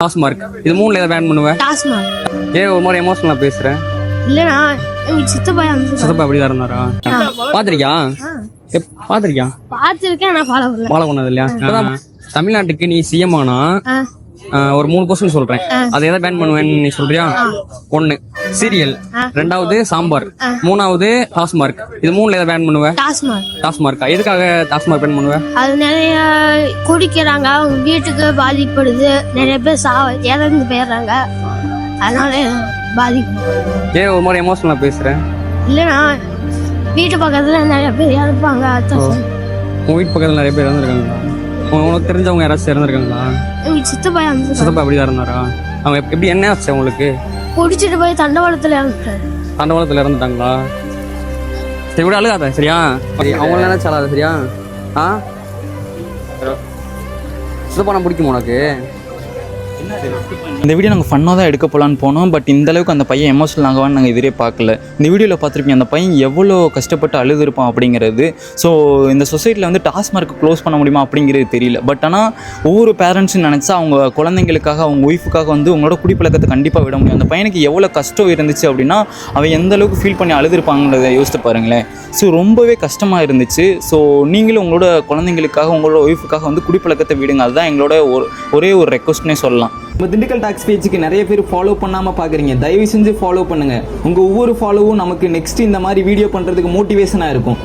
டாஸ்மார்க் இது மூணுல எதை பேன் பண்ணுவேன்? டாஸ்மார்க். ஏன் ஒரு மாதிரி எமோஷனலா பேசுறேன்? இல்லண்ணா எங்க சித்தப்பா சித்தப்பா அப்படிதான் இருந்தாரா? பாத்திருக்கியா? பாத்திருக்கியா? பார்த்துருக்கேன் நான் ஃபாலோ பண்ணல. ஃபாலோ பண்ணது இல்லையா? இப்பதான் தமிழ்நாட்டுக்கு நீ சிஎம் ஆனா ஒரு 3 கொஸ்டின் சொல்றேன், அதை எதை பேன் பண்ணுவேன்னு நீ சொல்றியா? 1 சீரியல், 2வது சாம்பார், 3வது டாஸ்மார்க். இது மூணுல எதை பேன் பண்ணுவேன்? டாஸ்மார்க். டாஸ்மார்க்கா? எதுக்காக டாஸ்மார்க் பேன் பண்ணுவேன்? அது நிறைய குடிக்கிறாங்க, அவங்க வீட்டுக்கு பாதிப்படுது, நிறைய பேர் இறந்து போயிடுறாங்க, அதனால பாதிக்கும். ஏன் ஒரு மாதிரி எமோஷனலா பேசுறேன்? இல்லைண்ணா வீட்டு பக்கத்துல நிறைய பேர் இறப்பாங்க. உங்க வீட்டு பக்கத்துல நிறைய பேர் இறந்துருக்காங்களா? உனக்கு தெரிஞ்சவங்க யாராச்சும் இறந்துருக்காங்களா? எங்க சித்தப்பா சித்தப்பா அப்படிதான் இருந்தாரா? அவங்க எப்படி என்ன ஆச்சு உங்களுக்கு? குடிச்சிட்டு போய் தண்டவாளத்துல இறந்துட்டாரு. தண்டவாளத்துல இறந்துட்டாங்களா? சரி விட, அழுகாத சரியா? அவங்க நினைச்சாலாத சரியா? சித்தப்பா நான் பிடிக்குமா உனக்கு? இந்த வீடியோ நாங்கள் ஃபன்னாக தான் எடுக்க போகலான்னு போனோம். பட் இந்தளவுக்கு அந்த பையன் எமோஷனல் ஆகவான்னு நாங்கள் எதிரே பார்க்கல. இந்த வீடியோவில் பார்த்துருப்பீங்க அந்த பையன் எவ்வளோ கஷ்டப்பட்டு அழுதுருப்பான் அப்படிங்கிறது. ஸோ இந்த சொசைட்டியில் வந்து டாஸ்மார்க் க்ளோஸ் பண்ண முடியுமா அப்படிங்கிறது தெரியல. பட் ஆனால் ஒவ்வொரு பேரண்ட்ஸும் நினச்சா அவங்க குழந்தைங்களுக்காக, அவங்க ஒய்ஃபுக்காக வந்து உங்களோட குடிப்பழக்கத்தை கண்டிப்பாக விட முடியும். அந்த பையனுக்கு எவ்வளோ கஷ்டம் இருந்துச்சு அப்படின்னா அவன் எந்த அளவுக்கு ஃபீல் பண்ணி அழுதுருப்பாங்கிறத யோசித்து பாருங்களேன். ஸோ ரொம்பவே கஷ்டமாக இருந்துச்சு. ஸோ நீங்களும் உங்களோட குழந்தைங்களுக்காக, உங்களோட ஒய்ஃபுக்காக வந்து குடிப்பழக்கத்தை விடுங்க. அதுதான் எங்களோட ஒரே ஒரு ரெக்வஸ்ட்னே சொல்லலாம். நம்ம திண்டுக்கல் டாக்ஸ் பேஜுக்கு நிறைய பேர் ஃபாலோ பண்ணாமல் பார்க்குறீங்க, தயவு செஞ்சு ஃபாலோ பண்ணுங்கள். உங்கள் ஒவ்வொரு ஃபாலோவும் நமக்கு நெக்ஸ்ட் இந்த மாதிரி வீடியோ பண்ணுறதுக்கு மோட்டிவேஷனாக இருக்கும்.